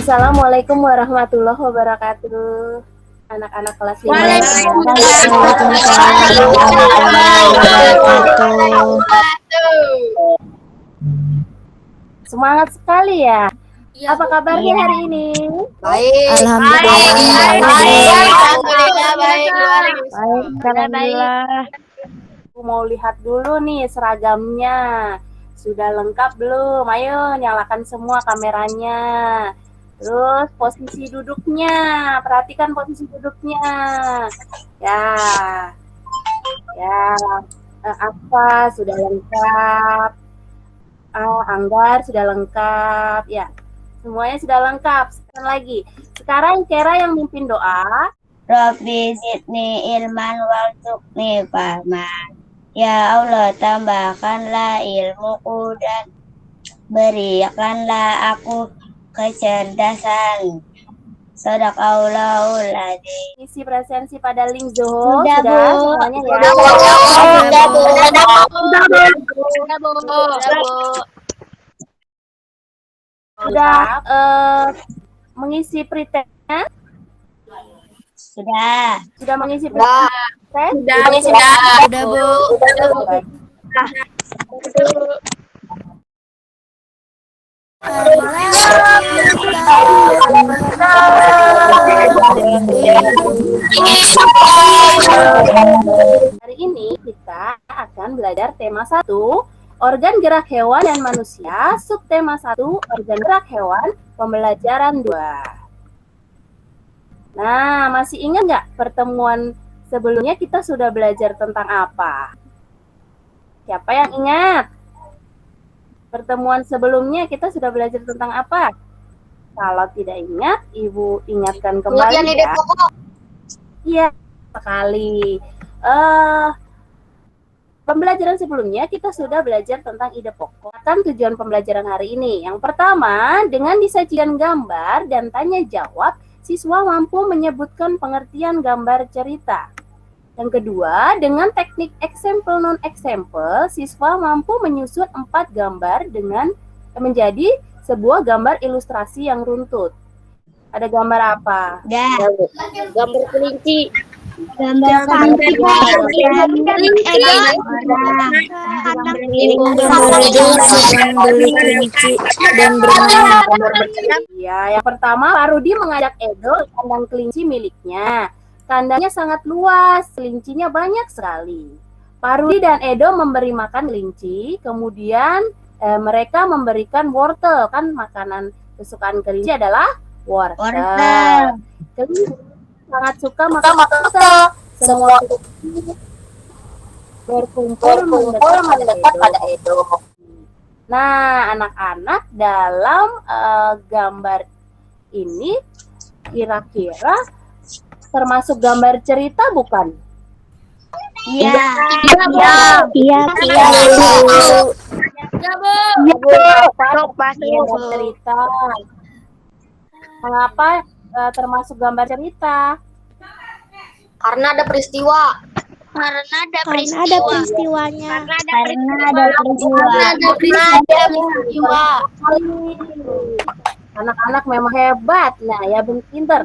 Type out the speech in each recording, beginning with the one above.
Assalamualaikum warahmatullahi wabarakatuh. Anak-anak kelas 5. Waalaikumsalam warahmatullahi wabarakatuh. Semangat sekali ya. Apa kabarnya hari ini? Baik. Alhamdulillah. Baik. Alhamdulillah. Aku mau lihat dulu nih seragamnya. Sudah lengkap belum? Ayo nyalakan semua kameranya. Terus posisi duduknya. Perhatikan posisi duduknya. Ya. Apa sudah lengkap? Anggar sudah lengkap. Ya. Semuanya sudah lengkap. Sekarang Kera yang mimpin doa. Rabbi zidni ilman warzuqni fahman. Ya Allah, tambahkanlah ilmuku dan berikanlah aku kecerdasan. Shadaqallahul adzim. Isi presensi pada link Zoho. Sudah, Bu. Semuanya ya. Sudah mengisi pretestnya? Sudah. Sudah mengisi pretest? Sudah, Bu. Hari ini kita akan belajar tema 1, organ gerak hewan dan manusia, subtema 1, organ gerak hewan, pembelajaran 2. Nah, masih ingat nggak pertemuan sebelumnya kita sudah belajar tentang apa? Siapa yang ingat? Pertemuan sebelumnya kita sudah belajar tentang apa? Kalau tidak ingat, Ibu ingatkan kembali ya. Iya, sekali. Pembelajaran sebelumnya kita sudah belajar tentang ide pokok. Tujuan pembelajaran hari ini. Yang pertama, dengan disajikan gambar dan tanya jawab, siswa mampu menyebutkan pengertian gambar cerita. Yang kedua, dengan teknik example non-example, siswa mampu menyusun 4 gambar dengan menjadi sebuah gambar ilustrasi yang runtut. Ada gambar apa? Gambar kelinci. Gambar sedang beli kelinci dan bermain. Ya, yang pertama Pak Rudi mengajak Edo ke kandang kelinci miliknya. Kandangnya sangat luas, kelincinya banyak sekali. Pak Rudi dan Edo memberi makan kelinci, kemudian mereka memberikan wortel, kan makanan kesukaan kelinci adalah wortel. Kelinci sangat suka makan wortel. Semua berkumpul mendekat pada Edo. Nah, anak-anak dalam gambar ini kira-kira termasuk gambar cerita bukan? Iya. Cerita. Mengapa termasuk gambar cerita? Karena ada peristiwa. Karena ada peristiwanya. Anak-anak memang hebat. Nah, ya pinter.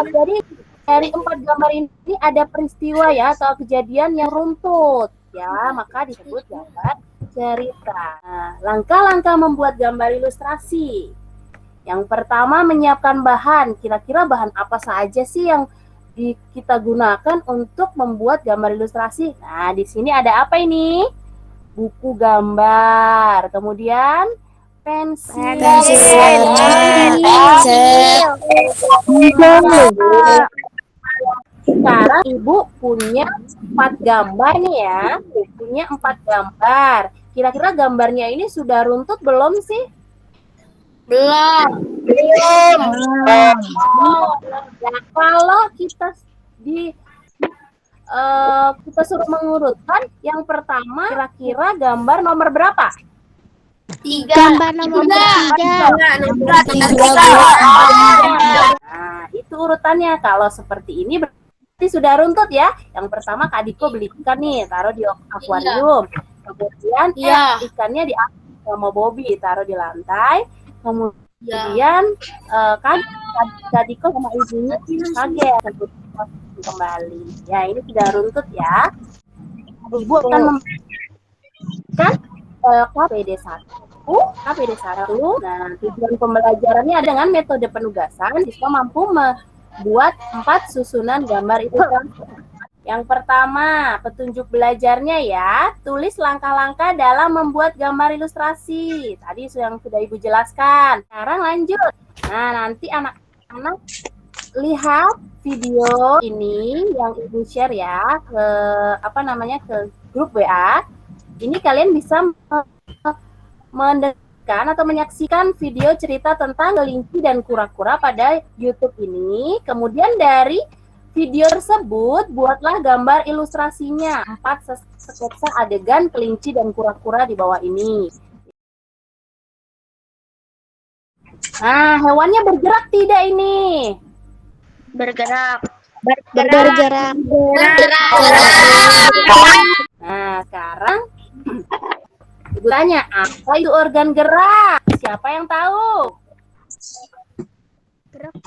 Jadi dari 4 gambar ini ada peristiwa ya atau kejadian yang runtut ya, maka disebut gambar cerita. Nah, langkah-langkah membuat gambar ilustrasi. Yang pertama, menyiapkan bahan. Kira-kira bahan apa saja sih yang kita gunakan untuk membuat gambar ilustrasi? Nah, di sini ada apa ini? Buku gambar. Kemudian pensil. Sekarang Ibu punya 4 gambar nih ya. Punya 4 gambar. Kira-kira gambarnya ini sudah runtut belum sih? Belum. Nah, kalau kita kita suruh mengurutkan, yang pertama kira-kira gambar nomor berapa? 3. Gambar nomor 3. Nah, itu urutannya. Kalau seperti ini berarti sudah runtut ya. Yang pertama Kak Diko beli ikan nih, taruh di akuarium. Kemudian ikannya diambil sama Bobby, taruh di lantai. Kemudian Kemudian kan Dadiko sama ibunya kaget kembali. Ya, ini sudah runtut ya. Ibu akan memberikan KPD 1. Nah, tujuan pembelajarannya dengan metode penugasan, siswa mampu membuat 4 susunan gambar itu. Yang pertama, petunjuk belajarnya ya, tulis langkah-langkah dalam membuat gambar ilustrasi. Tadi yang sudah Ibu jelaskan. Sekarang lanjut. Nah, nanti anak-anak lihat video ini yang Ibu share ya ke ke grup WA. Ini kalian bisa mendengarkan atau menyaksikan video cerita tentang kelinci dan kura-kura pada YouTube ini. Kemudian dari video tersebut, buatlah gambar ilustrasinya. 4 sketsa adegan kelinci dan kura-kura di bawah ini. Nah, hewannya bergerak tidak ini? Bergerak. Nah, sekarang Ibu tanya, apa itu organ gerak? Siapa yang tahu?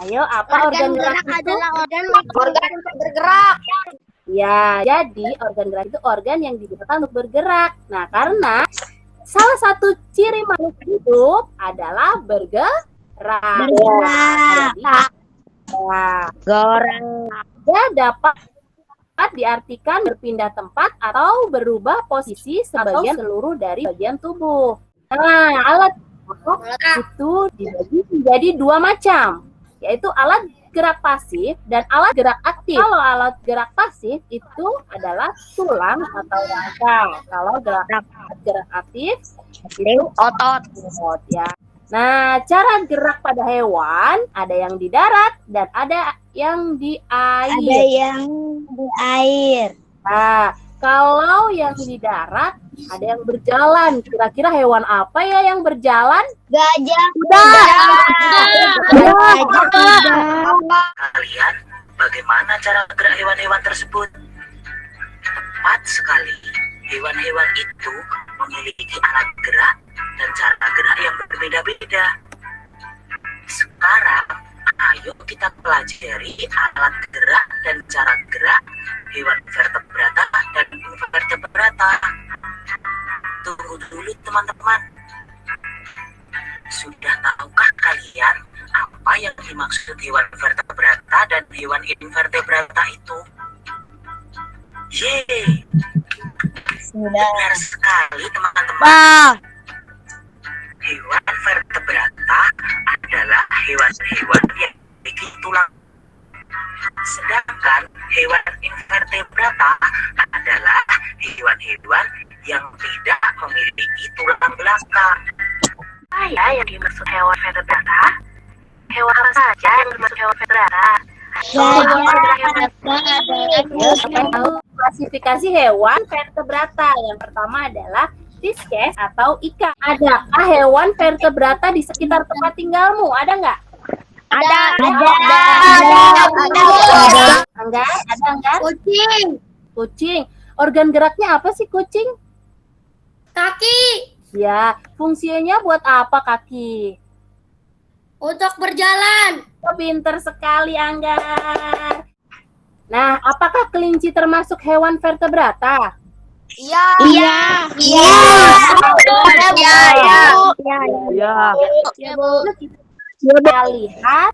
Ayo, apa organ gerak itu? Adalah organ untuk bergerak. Ya, jadi organ gerak itu organ yang digunakan untuk bergerak. Nah, karena salah satu ciri makhluk hidup adalah bergerak. Dia dapat diartikan berpindah tempat atau berubah posisi sebagian seluruh dari bagian tubuh. Nah, alat itu dibagi menjadi 2 macam, yaitu alat gerak pasif dan alat gerak aktif. Kalau alat gerak pasif itu adalah tulang atau rangka. Kalau gerak aktif itu otot ya. Nah, cara gerak pada hewan ada yang di darat dan ada yang di air. Nah, kalau yang di darat ada yang berjalan. Kira-kira hewan apa ya yang berjalan? Gajah. Kalian, bagaimana cara gerak hewan-hewan tersebut? Tepat sekali. Hewan-hewan itu memiliki alat gerak dan cara gerak yang berbeda-beda. Sekarang, ayo kita pelajari alat gerak dan cara gerak hewan vertebrata dan invertebrata. Tunggu dulu teman-teman. Sudah tahukah kalian apa yang dimaksud hewan vertebrata dan hewan invertebrata itu? Yeay! Benar sekali teman-teman. Hewan vertebrata adalah hewan-hewan yang memiliki tulang. Sedangkan hewan invertebrata adalah hewan-hewan yang tidak memiliki tulang belakang. Yang dimaksud hewan vertebrata? Hewan apa saja yang dimaksud hewan vertebrata? Klasifikasi hewan vertebrata. Yang pertama adalah Fishes atau ikan. Adakah hewan vertebrata di sekitar tempat tinggalmu? Ada nggak? Ada. Enggak? Kucing. Organ geraknya apa sih kucing? Kaki. Ya, fungsinya buat apa kaki? Untuk berjalan. Pinter sekali, Anggar. Nah, apakah kelinci termasuk hewan vertebrata? Iya. Kita lihat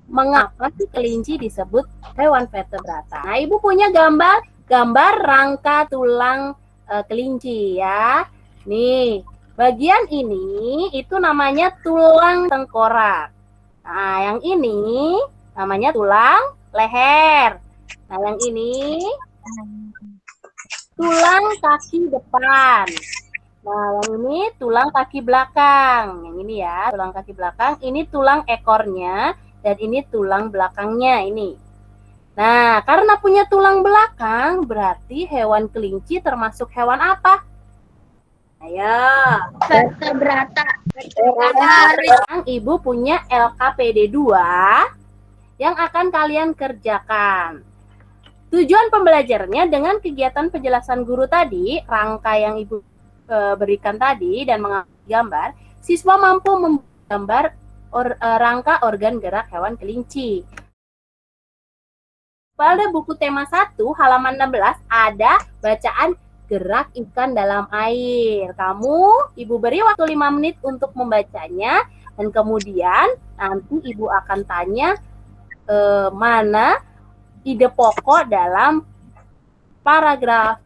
mengapa sih kelinci disebut hewan vertebrata. Nah, Ibu punya gambar rangka tulang kelinci ya. Nih, bagian ini itu namanya tulang tengkorak. Nah, yang ini namanya tulang leher. Nah, yang ini tulang kaki depan. Nah, yang ini tulang kaki belakang. Yang ini ya, tulang kaki belakang. Ini tulang ekornya dan ini tulang belakangnya ini. Nah, karena punya tulang belakang, berarti hewan kelinci termasuk hewan apa? Ayo. Vertebrata. Sekarang Ibu punya LKPD 2 yang akan kalian kerjakan. Tujuan pembelajarannya dengan kegiatan penjelasan guru tadi, rangka yang Ibu berikan tadi dan mengambil gambar, siswa mampu menggambar rangka organ gerak hewan kelinci. Pada buku tema 1 halaman 16 ada bacaan gerak ikan dalam air. Kamu, Ibu beri waktu 5 menit untuk membacanya dan kemudian nanti Ibu akan tanya mana ide pokok dalam paragraf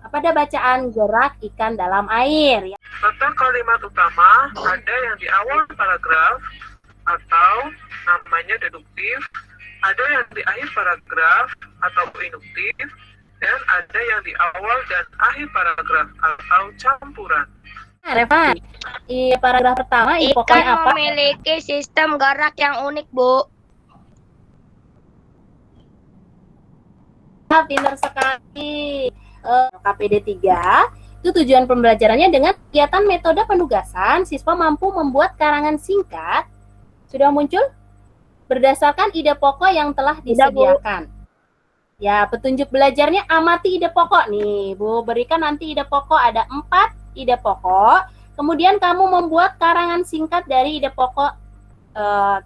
pada bacaan gerak ikan dalam air. Tentang kalimat utama ada yang di awal paragraf atau namanya deduktif, ada yang di akhir paragraf atau induktif, dan ada yang di awal dan akhir paragraf atau campuran. Nah, Revan, di paragraf pertama ide pokoknya Ikan apa? memiliki sistem gerak yang unik, Bu. Pintar sekali. KPD 3 itu tujuan pembelajarannya dengan kegiatan metode penugasan, siswa mampu membuat karangan singkat. Sudah muncul? Berdasarkan ide pokok yang telah disediakan. Ya, petunjuk belajarnya amati ide pokok nih. Bu berikan nanti ide pokok, ada 4 ide pokok. Kemudian kamu membuat karangan singkat dari ide pokok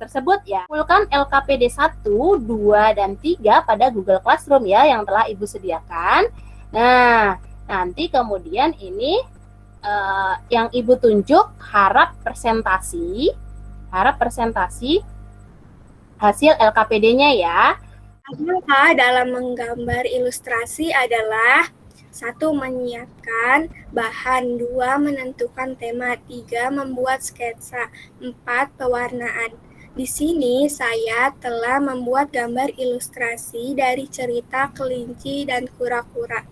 tersebut ya. Kumpulkan LKPD 1, 2, dan 3 pada Google Classroom ya yang telah Ibu sediakan. Nah, nanti kemudian ini yang Ibu tunjuk harap presentasi hasil LKPD-nya ya. Langkah dalam menggambar ilustrasi adalah 1. Menyiapkan bahan, 2. Menentukan tema, 3. Membuat sketsa, 4. Pewarnaan. Di sini saya telah membuat gambar ilustrasi dari cerita kelinci dan kura-kura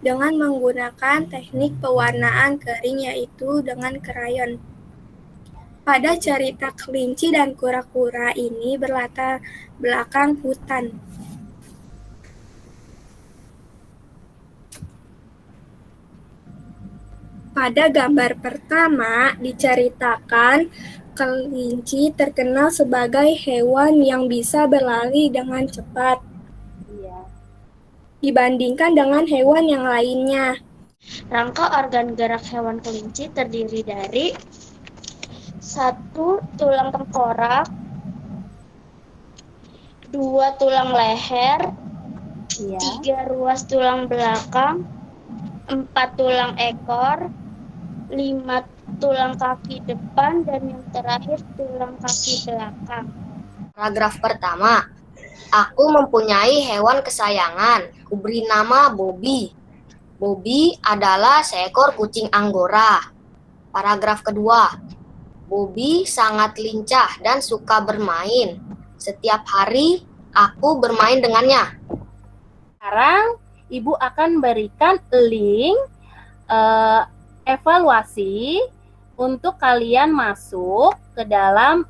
dengan menggunakan teknik pewarnaan kering yaitu dengan krayon. Pada cerita kelinci dan kura-kura ini berlatar belakang hutan. Pada gambar pertama diceritakan kelinci terkenal sebagai hewan yang bisa berlari dengan cepat dibandingkan dengan hewan yang lainnya. Rangka organ gerak hewan kelinci terdiri dari 1. Tulang tengkorak, 2. Tulang leher, 3. Ruas tulang belakang, 4. Tulang ekor, 5. Tulang kaki depan, dan yang terakhir tulang kaki belakang. Paragraf pertama. Aku mempunyai hewan kesayangan. Kuberi nama Bobby. Bobby adalah seekor kucing Anggora. Paragraf kedua. Bobby sangat lincah dan suka bermain. Setiap hari aku bermain dengannya. Sekarang Ibu akan berikan link evaluasi untuk kalian masuk ke dalam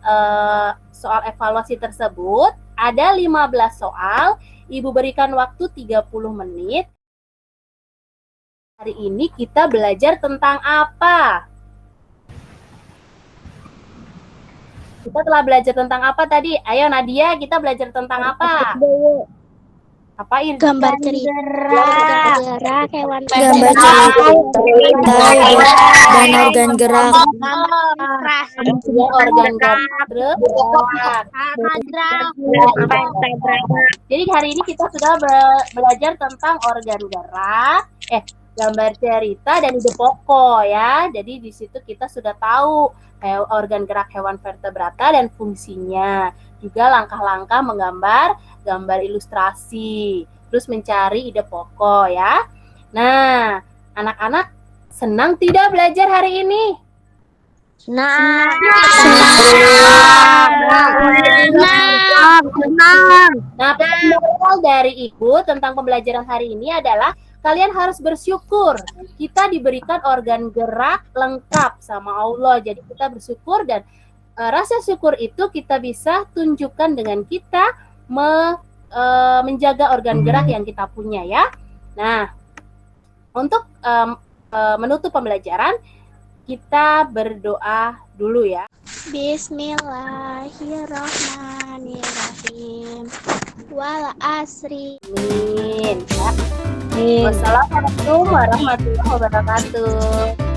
soal evaluasi tersebut. Ada 15 soal, Ibu berikan waktu 30 menit. Hari ini kita belajar tentang apa? Kita telah belajar tentang apa tadi? Ayo Nadia, kita belajar tentang apa? Apa ini? Gambar cerita gerak hewan Gambar cerita dan organ gerak. Organ gerak. Jadi hari ini kita sudah belajar tentang organ gerak, gambar cerita dan ide pokok ya. Jadi di situ kita sudah tahu organ gerak hewan vertebrata dan fungsinya. Juga langkah-langkah menggambar gambar ilustrasi. Terus mencari ide pokok ya. Nah, anak-anak senang tidak belajar hari ini? Senang. Nah, moral dari Ibu tentang pembelajaran hari ini adalah kalian harus bersyukur. Kita diberikan organ gerak lengkap sama Allah. Jadi kita bersyukur dan rasa syukur itu kita bisa tunjukkan dengan kita menjaga organ gerak yang kita punya ya. Nah, untuk menutup pembelajaran, kita berdoa dulu ya. Bismillahirrahmanirrahim. Wal asri. Amin. Wassalamualaikum warahmatullahi wabarakatuh.